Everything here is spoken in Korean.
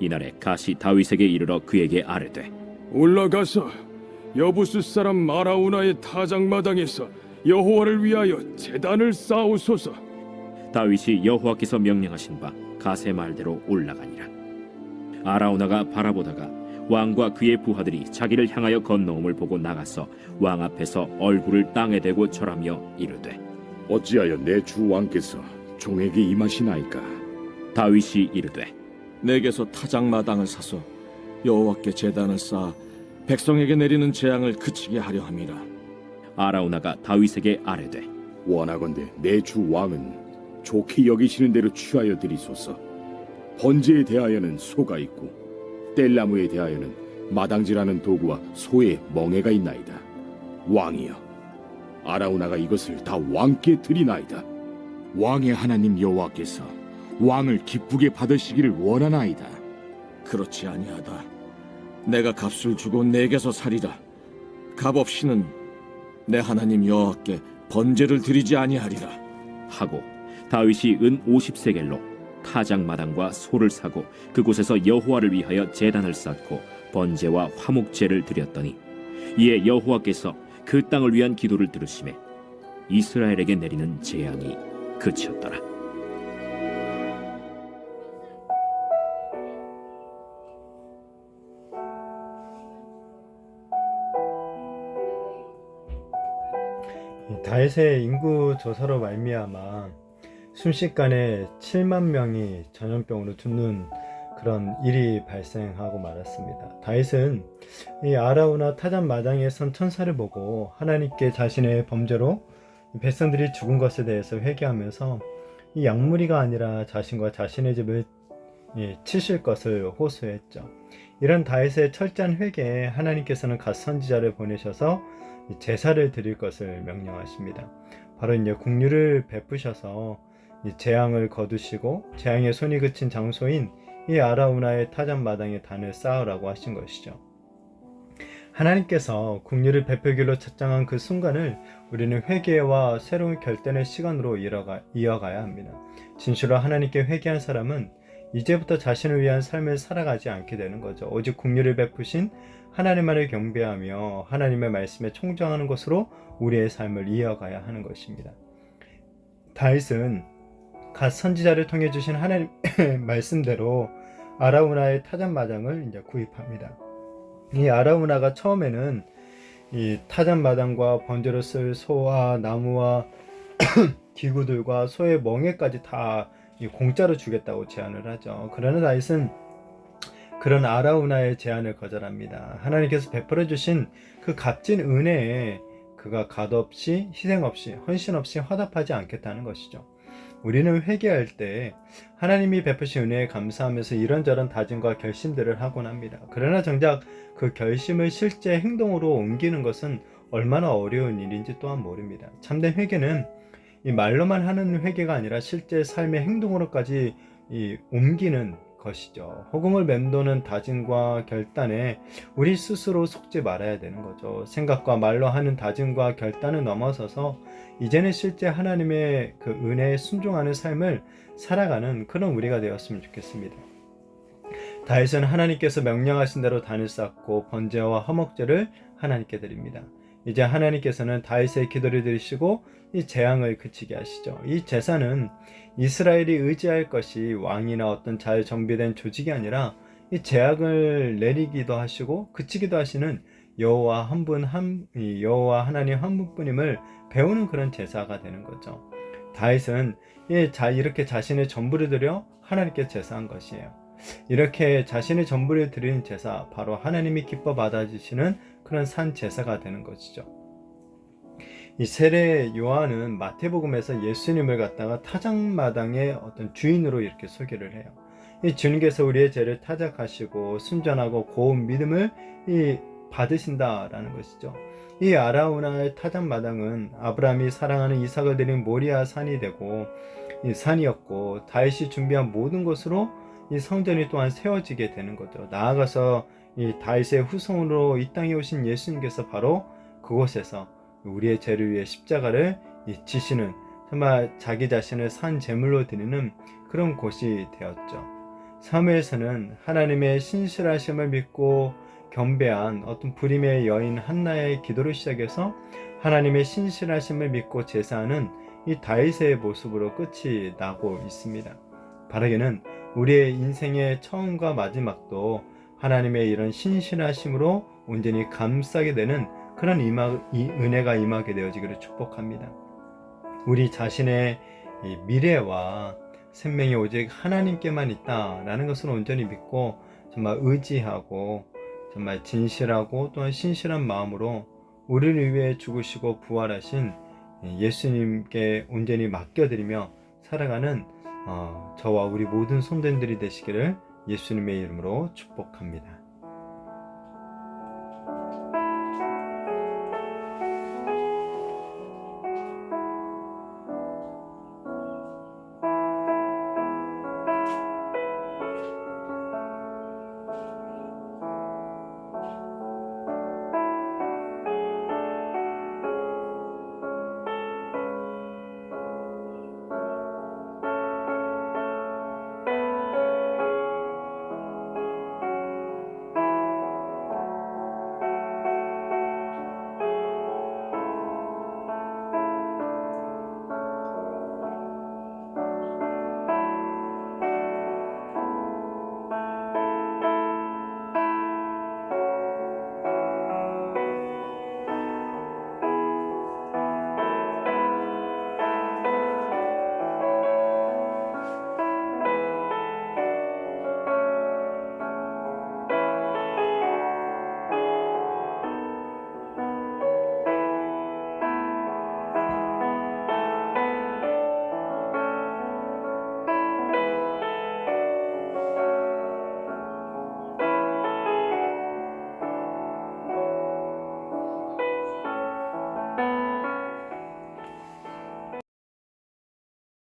이날에 갓이 다윗에게 이르러 그에게 아뢰되 올라가서 여부스 사람 아라우나의 타작마당에서 여호와를 위하여 제단을 쌓으소서. 다윗이 여호와께서 명령하신 바 갓의 말대로 올라가니라. 아라우나가 바라보다가 왕과 그의 부하들이 자기를 향하여 건너옴을 보고 나가서 왕 앞에서 얼굴을 땅에 대고 절하며 이르되 어찌하여 내 주 왕께서 종에게 임하시나이까? 다윗이 이르되 내게서 타작마당을 사서 여호와께 제단을 쌓아 백성에게 내리는 재앙을 그치게 하려 함이라. 아라우나가 다윗에게 아뢰되 원하건대 내 주 왕은 좋게 여기시는 대로 취하여 드리소서. 번제에 대하여는 소가 있고 뗄나무에 대하여는 마당질하는 도구와 소의 멍에가 있나이다. 왕이여, 아라우나가 이것을 다 왕께 드리나이다. 왕의 하나님 여호와께서 왕을 기쁘게 받으시기를 원하나이다. 그렇지 아니하다. 내가 값을 주고 내게서 살이라. 값 없이는 내 하나님 여호와께 번제를 드리지 아니하리라. 하고 다윗이 은 50세겔로 타작마당과 소를 사고 그곳에서 여호와를 위하여 제단을 쌓고 번제와 화목제를 드렸더니 이에 여호와께서 그 땅을 위한 기도를 들으시매 이스라엘에게 내리는 재앙이 그치었더라. 다윗의 인구 조사로 말미암아 순식간에 7만 명이 전염병으로 죽는 그런 일이 발생하고 말았습니다. 다윗은 이 아라우나 타잔 마당에 선 천사를 보고 하나님께 자신의 범죄로 백성들이 죽은 것에 대해서 회개하면서 이 약무리가 아니라 자신과 자신의 집을 치실 것을 호소했죠. 이런 다윗의 철저한 회개에 하나님께서는 갓 선지자를 보내셔서 제사를 드릴 것을 명령하십니다. 바로 이제 국류를 베푸셔서 재앙을 거두시고 재앙의 손이 그친 장소인 이 아라우나의 타잔 마당에 단을 쌓으라고 하신 것이죠. 하나님께서 국류를 베풀기로 책정한 그 순간을 우리는 회개와 새로운 결단의 시간으로 이어가야 합니다. 진실로 하나님께 회개한 사람은 이제부터 자신을 위한 삶을 살아가지 않게 되는 거죠. 오직 국류를 베푸신 하나님만을 경배하며 하나님의 말씀에 청정하는 것으로 우리의 삶을 이어가야 하는 것입니다. 다윗은 갓 선지자를 통해 주신 하나님의 말씀대로 아라우나의 타잔마당을 이제 구입합니다. 이 아라우나가 처음에는 이 타잔마당과 번제로 쓸 소와 나무와 기구들과 소의 멍에까지 다 공짜로 주겠다고 제안을 하죠. 그러나 다윗은 그런 아라우나의 제안을 거절합니다. 하나님께서 베풀어 주신 그 값진 은혜에 그가 값 없이 희생 없이 헌신 없이 화답하지 않겠다는 것이죠. 우리는 회개할 때 하나님이 베푸신 은혜에 감사하면서 이런저런 다짐과 결심들을 하곤 합니다. 그러나 정작 그 결심을 실제 행동으로 옮기는 것은 얼마나 어려운 일인지 또한 모릅니다. 참된 회개는 이 말로만 하는 회개가 아니라 실제 삶의 행동으로까지 옮기는 것이죠. 허공을 맴도는 다짐과 결단에 우리 스스로 속지 말아야 되는 거죠. 생각과 말로 하는 다짐과 결단을 넘어서서 이제는 실제 하나님의 그 은혜에 순종하는 삶을 살아가는 그런 우리가 되었으면 좋겠습니다. 다윗은 하나님께서 명령하신 대로 단을 쌓고 번제와 화목제를 하나님께 드립니다. 이제 하나님께서는 다윗의 기도를 들으시고 이 재앙을 그치게 하시죠. 이 제사는 이스라엘이 의지할 것이 왕이나 어떤 잘 정비된 조직이 아니라 이 재앙을 내리기도 하시고 그치기도 하시는 여호와 하나님 한 분뿐임을 배우는 그런 제사가 되는 거죠. 다윗은 이렇게 자신의 전부를 드려 하나님께 제사한 것이에요. 이렇게 자신의 전부를 드리는 제사, 바로 하나님이 기뻐 받아주시는 그런 산 제사가 되는 것이죠. 이 세례 요한은 마태복음에서 예수님을 갖다가 타작마당의 어떤 주인으로 이렇게 소개를 해요. 이 주님께서 우리의 죄를 타작하시고 순전하고 고운 믿음을 받으신다라는 것이죠. 이 아라우나의 타작마당은 아브라함이 사랑하는 이삭을 드린 모리아 산이 되고 이 산이었고, 다윗이 준비한 모든 것으로 이 성전이 또한 세워지게 되는 거죠. 나아가서 이 다윗의 후손으로 이 땅에 오신 예수님께서 바로 그곳에서 우리의 죄를 위해 십자가를 지시는, 정말 자기 자신을 산 제물로 드리는 그런 곳이 되었죠. 사무엘서는 하나님의 신실하심을 믿고 경배한 어떤 불임의 여인 한나의 기도를 시작해서 하나님의 신실하심을 믿고 제사하는 이 다윗의 모습으로 끝이 나고 있습니다. 바라기는 우리의 인생의 처음과 마지막도 하나님의 이런 신실하심으로 온전히 감싸게 되는 그런 은혜가 임하게 되어지기를 축복합니다. 우리 자신의 이 미래와 생명이 오직 하나님께만 있다라는 것을 온전히 믿고 정말 의지하고 정말 진실하고 또한 신실한 마음으로 우리를 위해 죽으시고 부활하신 예수님께 온전히 맡겨드리며 살아가는 저와 우리 모든 성도님들이 되시기를 예수님의 이름으로 축복합니다.